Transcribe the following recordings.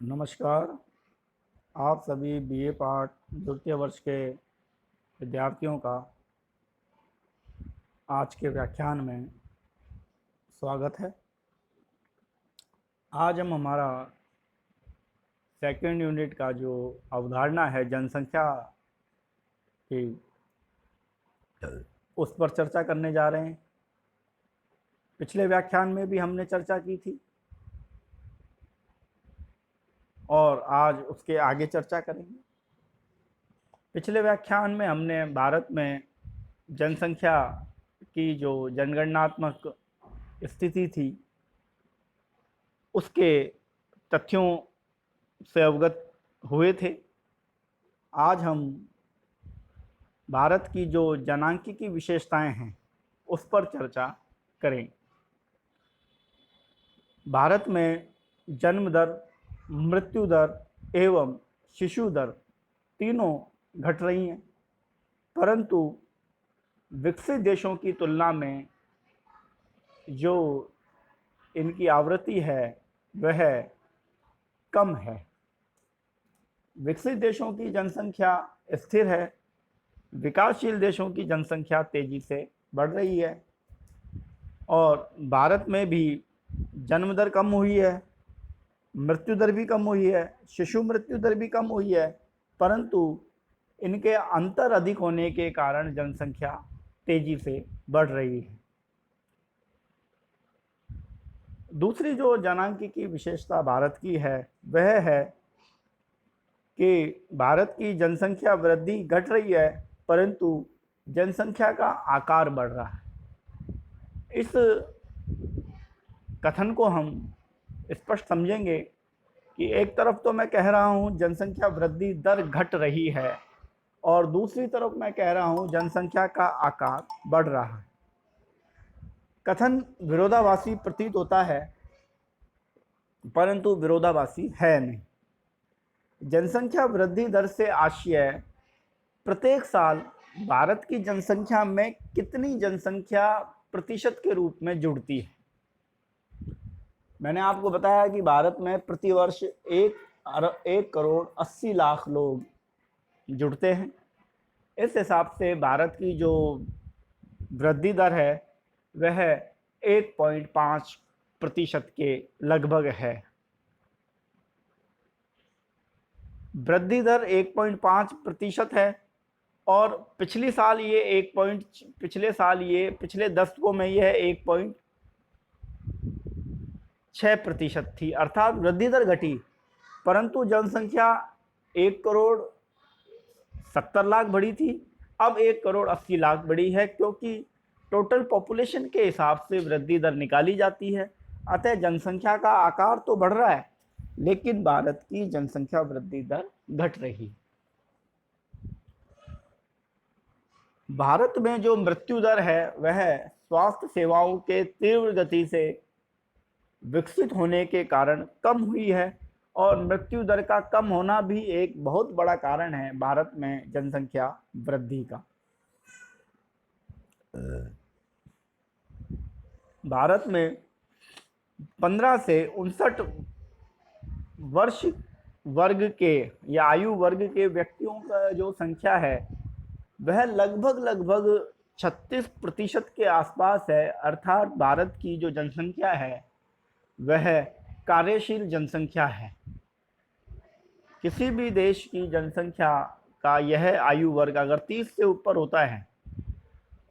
नमस्कार। आप सभी बीए पार्ट द्वितीय वर्ष के विद्यार्थियों का आज के व्याख्यान में स्वागत है। आज हम हमारा सेकंड यूनिट का जो अवधारणा है जनसंख्या की, उस पर चर्चा करने जा रहे हैं। पिछले व्याख्यान में भी हमने चर्चा की थी और आज उसके आगे चर्चा करेंगे। पिछले व्याख्यान में हमने भारत में जनसंख्या की जो जनगणनात्मक स्थिति थी उसके तथ्यों से अवगत हुए थे। आज हम भारत की जो जनांकीय विशेषताएं हैं उस पर चर्चा करें। भारत में जन्म दर, मृत्यु दर एवं शिशु दर तीनों घट रही हैं, परंतु विकसित देशों की तुलना में जो इनकी आवृत्ति है वह कम है। विकसित देशों की जनसंख्या स्थिर है, विकासशील देशों की जनसंख्या तेजी से बढ़ रही है और भारत में भी जन्म दर कम हुई है, मृत्यु दर भी कम हुई है, शिशु मृत्यु दर भी कम हुई है, परंतु इनके अंतर अधिक होने के कारण जनसंख्या तेजी से बढ़ रही है। दूसरी जो जनांकीय विशेषता भारत की है वह है कि भारत की जनसंख्या वृद्धि घट रही है, परंतु जनसंख्या का आकार बढ़ रहा है। इस कथन को हम स्पष्ट समझेंगे कि एक तरफ तो मैं कह रहा हूं जनसंख्या वृद्धि दर घट रही है और दूसरी तरफ मैं कह रहा हूं जनसंख्या का आकार बढ़ रहा है। कथन विरोधाभासी प्रतीत होता है, परंतु विरोधाभासी है नहीं। जनसंख्या वृद्धि दर से आशय प्रत्येक साल भारत की जनसंख्या में कितनी जनसंख्या प्रतिशत के रूप में जुड़ती है। मैंने आपको बताया कि भारत में प्रतिवर्ष 1,80,00,000 लोग जुड़ते हैं। इस हिसाब से भारत की जो वृद्धि दर है वह 1.5% के लगभग है। वृद्धि दर 1.5% है और पिछले 10 में यह 1.6% थी, अर्थात वृद्धि दर घटी, परंतु जनसंख्या 1,70,00,000 बढ़ी थी, अब 1,80,00,000 बढ़ी है, क्योंकि टोटल पॉपुलेशन के हिसाब से वृद्धि दर निकाली जाती है। अतः जनसंख्या का आकार तो बढ़ रहा है, लेकिन भारत की जनसंख्या वृद्धि दर घट रही। भारत में जो मृत्यु दर है वह स्वास्थ्य सेवाओं के तीव्र गति से विकसित होने के कारण कम हुई है और मृत्यु दर का कम होना भी एक बहुत बड़ा कारण है भारत में जनसंख्या वृद्धि का। भारत में 15 से 59 वर्ष वर्ग के या आयु वर्ग के व्यक्तियों का जो संख्या है वह लगभग 36% के आसपास है, अर्थात भारत की जो जनसंख्या है वह कार्यशील जनसंख्या है। किसी भी देश की जनसंख्या का यह आयु वर्ग अगर 30 से ऊपर होता है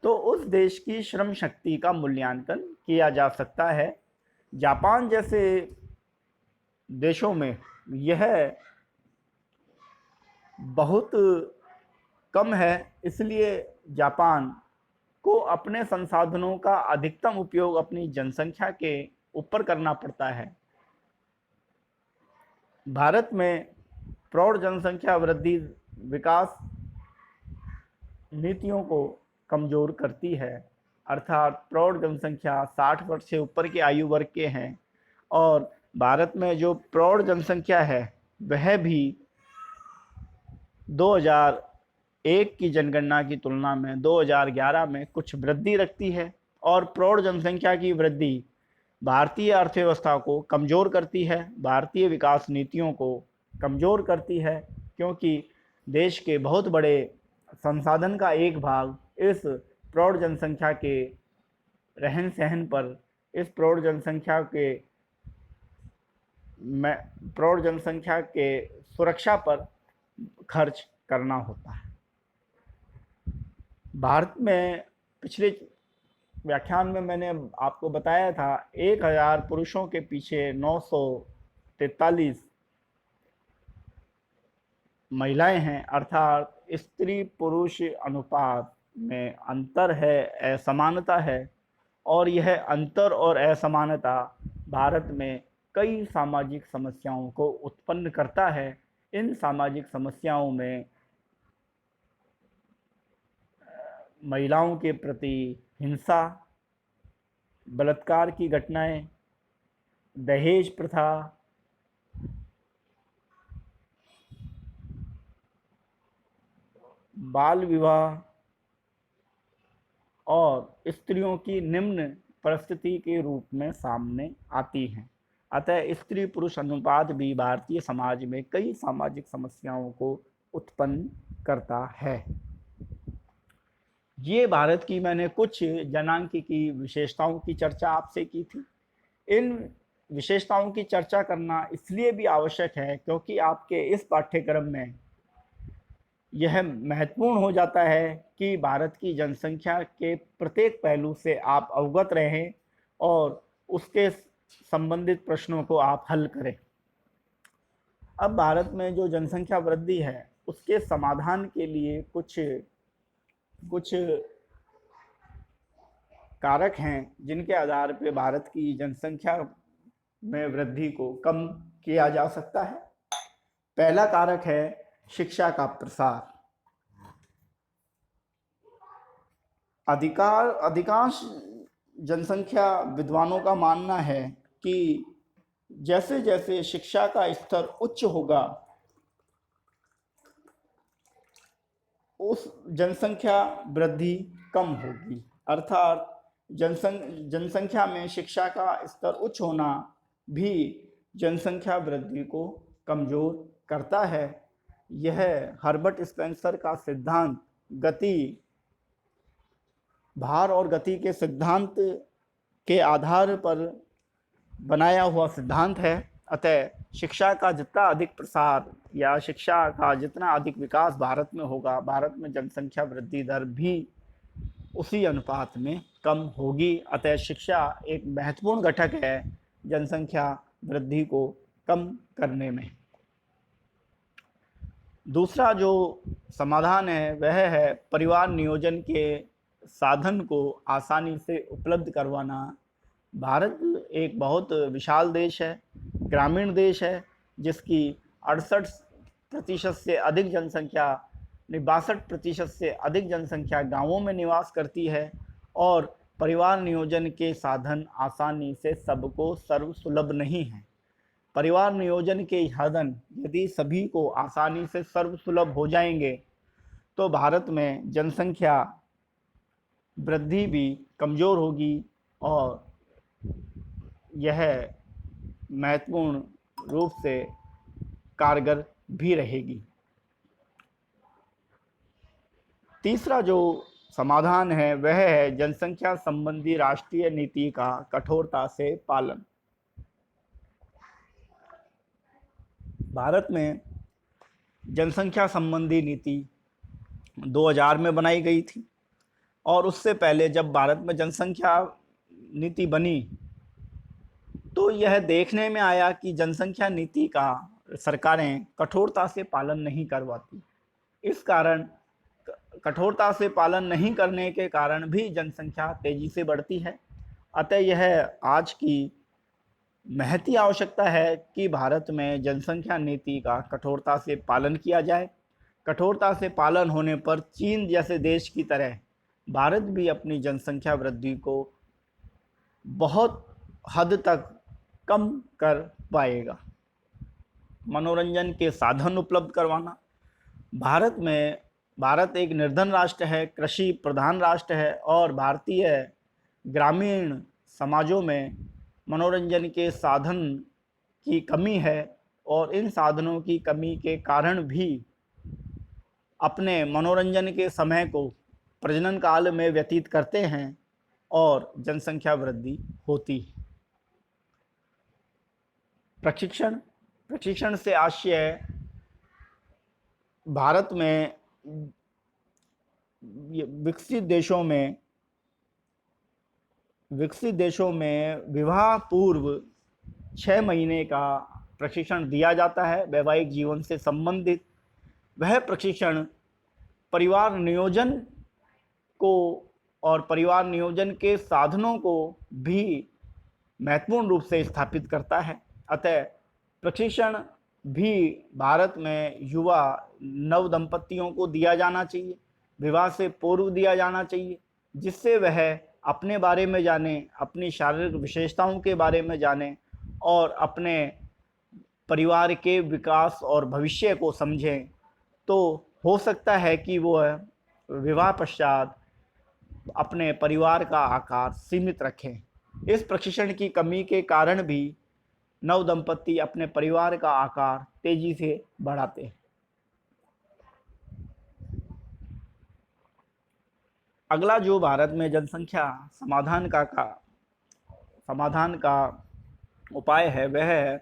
तो उस देश की श्रम शक्ति का मूल्यांकन किया जा सकता है। जापान जैसे देशों में यह बहुत कम है, इसलिए जापान को अपने संसाधनों का अधिकतम उपयोग अपनी जनसंख्या के ऊपर करना पड़ता है। भारत में प्रौढ़ जनसंख्या वृद्धि विकास नीतियों को कमजोर करती है, अर्थात प्रौढ़ जनसंख्या 60 वर्ष से ऊपर के आयु वर्ग के हैं और भारत में जो प्रौढ़ जनसंख्या है वह भी 2001 की जनगणना की तुलना में 2011 में कुछ वृद्धि रखती है और प्रौढ़ जनसंख्या की वृद्धि भारतीय अर्थव्यवस्था को कमज़ोर करती है, भारतीय विकास नीतियों को कमज़ोर करती है, क्योंकि देश के बहुत बड़े संसाधन का एक भाग इस प्रौढ़ जनसंख्या के रहन सहन पर, इस प्रौढ़ जनसंख्या के सुरक्षा पर खर्च करना होता है। भारत में पिछले व्याख्यान में मैंने आपको बताया था 1000 पुरुषों के पीछे 943 महिलाएं हैं, अर्थात स्त्री पुरुष अनुपात में अंतर है, असमानता है। और यह अंतर और असमानता भारत में कई सामाजिक समस्याओं को उत्पन्न करता है। इन सामाजिक समस्याओं में महिलाओं के प्रति हिंसा, बलात्कार की घटनाएं, दहेज प्रथा, बाल विवाह और स्त्रियों की निम्न परिस्थिति के रूप में सामने आती हैं। अतः स्त्री पुरुष अनुपात भी भारतीय समाज में कई सामाजिक समस्याओं को उत्पन्न करता है। ये भारत की मैंने कुछ जनांकीय विशेषताओं की चर्चा आपसे की थी। इन विशेषताओं की चर्चा करना इसलिए भी आवश्यक है क्योंकि आपके इस पाठ्यक्रम में यह महत्वपूर्ण हो जाता है कि भारत की जनसंख्या के प्रत्येक पहलू से आप अवगत रहें और उसके संबंधित प्रश्नों को आप हल करें। अब भारत में जो जनसंख्या वृद्धि है उसके समाधान के लिए कुछ कारक हैं जिनके आधार पर भारत की जनसंख्या में वृद्धि को कम किया जा सकता है। पहला कारक है शिक्षा का प्रसार। अधिकांश जनसंख्या विद्वानों का मानना है कि जैसे जैसे शिक्षा का स्तर उच्च होगा उस जनसंख्या वृद्धि कम होगी। अर्थात जनसंख्या में शिक्षा का स्तर उच्च होना भी जनसंख्या वृद्धि को कमजोर करता है। यह हर्बर्ट स्पेंसर का सिद्धांत भार और गति के सिद्धांत के आधार पर बनाया हुआ सिद्धांत है। अतः शिक्षा का जितना अधिक प्रसार या शिक्षा का जितना अधिक विकास भारत में होगा, भारत में जनसंख्या वृद्धि दर भी उसी अनुपात में कम होगी। अतः शिक्षा एक महत्वपूर्ण घटक है जनसंख्या वृद्धि को कम करने में। दूसरा जो समाधान है वह है परिवार नियोजन के साधन को आसानी से उपलब्ध करवाना। भारत एक बहुत विशाल देश है, ग्रामीण देश है, जिसकी 68% से अधिक जनसंख्या 62% से अधिक जनसंख्या गांवों में निवास करती है और परिवार नियोजन के साधन आसानी से सबको सर्वसुलभ नहीं हैं। परिवार नियोजन के साधन यदि सभी को आसानी से सर्वसुलभ हो जाएंगे तो भारत में जनसंख्या वृद्धि भी कमज़ोर होगी और यह महत्वपूर्ण रूप से कारगर भी रहेगी। तीसरा जो समाधान है वह है जनसंख्या संबंधी राष्ट्रीय नीति का कठोरता से पालन। भारत में जनसंख्या संबंधी नीति 2000 में बनाई गई थी और उससे पहले जब भारत में जनसंख्या नीति बनी तो यह देखने में आया कि जनसंख्या नीति का सरकारें कठोरता से पालन नहीं करवाती। इस कारण कठोरता से पालन नहीं करने के कारण भी जनसंख्या तेजी से बढ़ती है। अतः यह आज की महती आवश्यकता है कि भारत में जनसंख्या नीति का कठोरता से पालन किया जाए। कठोरता से पालन होने पर चीन जैसे देश की तरह भारत भी अपनी जनसंख्या वृद्धि को बहुत हद तक कम कर पाएगा। मनोरंजन के साधन उपलब्ध करवाना। भारत एक निर्धन राष्ट्र है, कृषि प्रधान राष्ट्र है और भारतीय ग्रामीण समाजों में मनोरंजन के साधन की कमी है और इन साधनों की कमी के कारण भी अपने मनोरंजन के समय को प्रजनन काल में व्यतीत करते हैं और जनसंख्या वृद्धि होती है। प्रशिक्षण से आशय भारत में विकसित देशों में विवाह पूर्व 6 महीने का प्रशिक्षण दिया जाता है वैवाहिक जीवन से संबंधित। वह प्रशिक्षण परिवार नियोजन को और परिवार नियोजन के साधनों को भी महत्वपूर्ण रूप से स्थापित करता है। अतः प्रशिक्षण भी भारत में युवा नव दंपतियों को दिया जाना चाहिए, विवाह से पूर्व दिया जाना चाहिए, जिससे वह अपने बारे में जाने, अपनी शारीरिक विशेषताओं के बारे में जाने और अपने परिवार के विकास और भविष्य को समझें। तो हो सकता है कि वो विवाह पश्चात अपने परिवार का आकार सीमित रखें। इस प्रशिक्षण की कमी के कारण भी नव दंपति अपने परिवार का आकार तेजी से बढ़ाते हैं। अगला जो भारत में जनसंख्या समाधान का उपाय है वह है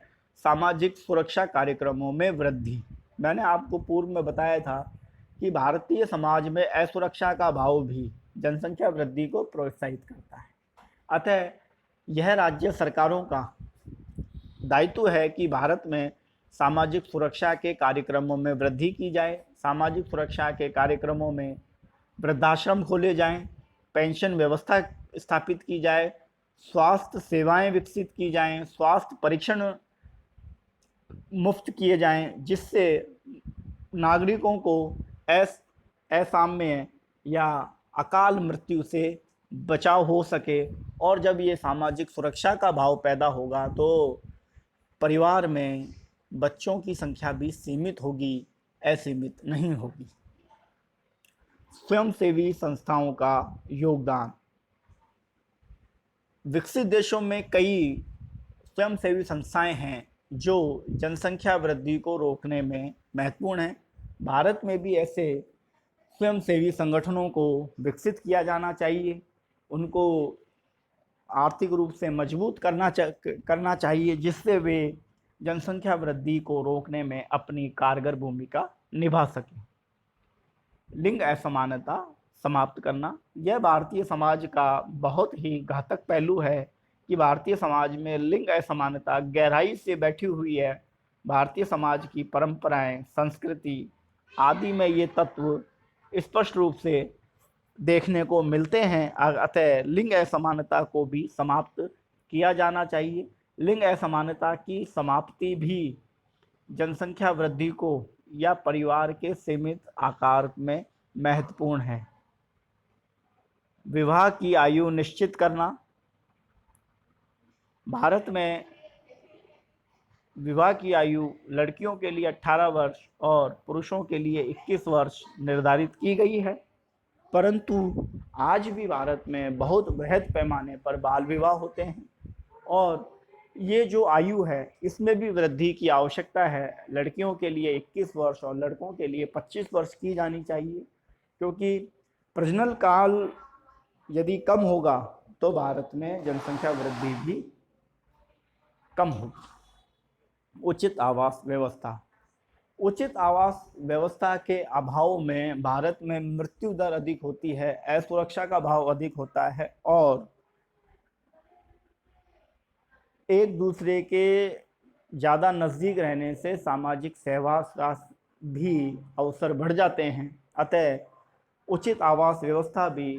सामाजिक सुरक्षा कार्यक्रमों में वृद्धि। मैंने आपको पूर्व में बताया था कि भारतीय समाज में असुरक्षा का भाव भी जनसंख्या वृद्धि को प्रोत्साहित करता है। अतः यह राज्य सरकारों का दायित्व है कि भारत में सामाजिक सुरक्षा के कार्यक्रमों में वृद्धि की जाए। सामाजिक सुरक्षा के कार्यक्रमों में वृद्धाश्रम खोले जाएं, पेंशन व्यवस्था स्थापित की जाए, स्वास्थ्य सेवाएं विकसित की जाएं, स्वास्थ्य परीक्षण मुफ्त किए जाएं, जिससे नागरिकों को असामान्य या अकाल मृत्यु से बचाव हो सके। और जब ये सामाजिक सुरक्षा का भाव पैदा होगा तो परिवार में बच्चों की संख्या भी सीमित होगी, असीमित नहीं होगी। स्वयंसेवी संस्थाओं का योगदान। विकसित देशों में कई स्वयंसेवी संस्थाएं हैं जो जनसंख्या वृद्धि को रोकने में महत्वपूर्ण हैं। भारत में भी ऐसे स्वयंसेवी संगठनों को विकसित किया जाना चाहिए, उनको आर्थिक रूप से मजबूत करना चाहिए, जिससे वे जनसंख्या वृद्धि को रोकने में अपनी कारगर भूमिका निभा सकें। लिंग असमानता समाप्त करना। यह भारतीय समाज का बहुत ही घातक पहलू है कि भारतीय समाज में लिंग असमानता गहराई से बैठी हुई है। भारतीय समाज की परंपराएं, संस्कृति आदि में ये तत्व स्पष्ट रूप से देखने को मिलते हैं। अतः लिंग असमानता को भी समाप्त किया जाना चाहिए। लिंग असमानता की समाप्ति भी जनसंख्या वृद्धि को या परिवार के सीमित आकार में महत्वपूर्ण है। विवाह की आयु निश्चित करना। भारत में विवाह की आयु लड़कियों के लिए 18 वर्ष और पुरुषों के लिए 21 वर्ष निर्धारित की गई है, परंतु आज भी भारत में बहुत बृहद पैमाने पर बाल विवाह होते हैं और ये जो आयु है इसमें भी वृद्धि की आवश्यकता है। लड़कियों के लिए 21 वर्ष और लड़कों के लिए 25 वर्ष की जानी चाहिए, क्योंकि प्रजनन काल यदि कम होगा तो भारत में जनसंख्या वृद्धि भी कम होगी। उचित आवास व्यवस्था। उचित आवास व्यवस्था के अभाव में भारत में मृत्यु दर अधिक होती है, असुरक्षा का भाव अधिक होता है और एक दूसरे के ज़्यादा नज़दीक रहने से सामाजिक सहवास का भी अवसर बढ़ जाते हैं। अतः उचित आवास व्यवस्था भी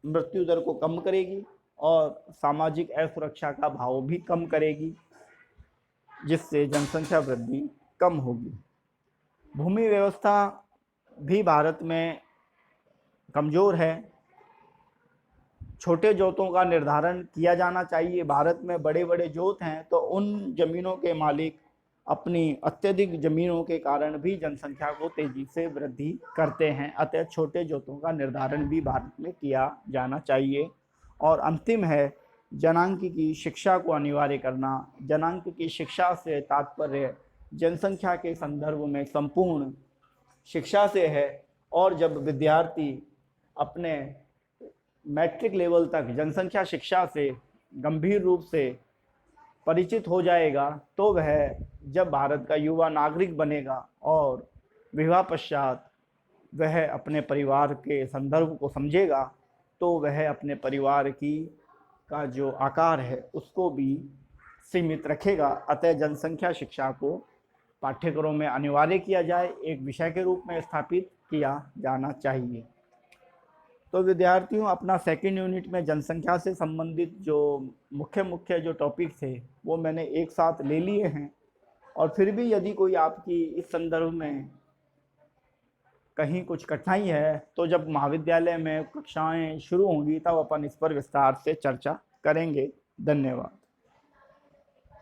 मृत्यु दर को कम करेगी और सामाजिक असुरक्षा का भाव भी कम करेगी, जिससे जनसंख्या वृद्धि कम होगी। भूमि व्यवस्था भी भारत में कमज़ोर है। छोटे जोतों का निर्धारण किया जाना चाहिए। भारत में बड़े बड़े जोत हैं तो उन जमीनों के मालिक अपनी अत्यधिक जमीनों के कारण भी जनसंख्या को तेजी से वृद्धि करते हैं। अतः छोटे जोतों का निर्धारण भी भारत में किया जाना चाहिए। और अंतिम है जनांक शिक्षा को अनिवार्य करना। जनांक की शिक्षा से तात्पर्य जनसंख्या के संदर्भ में संपूर्ण शिक्षा से है, और जब विद्यार्थी अपने मैट्रिक लेवल तक जनसंख्या शिक्षा से गंभीर रूप से परिचित हो जाएगा तो वह जब भारत का युवा नागरिक बनेगा और विवाह पश्चात वह अपने परिवार के संदर्भ को समझेगा, तो वह अपने परिवार की का जो आकार है उसको भी सीमित रखेगा। अतः जनसंख्या शिक्षा को पाठ्यक्रम में अनिवार्य किया जाए, एक विषय के रूप में स्थापित किया जाना चाहिए। तो विद्यार्थियों, अपना सेकंड यूनिट में जनसंख्या से संबंधित जो मुख्य जो टॉपिक थे वो मैंने एक साथ ले लिए हैं, और फिर भी यदि कोई आपकी इस संदर्भ में कहीं कुछ कठिनाई है तो जब महाविद्यालय में कक्षाएं शुरू होंगी तब अपन इस पर विस्तार से चर्चा करेंगे। धन्यवाद।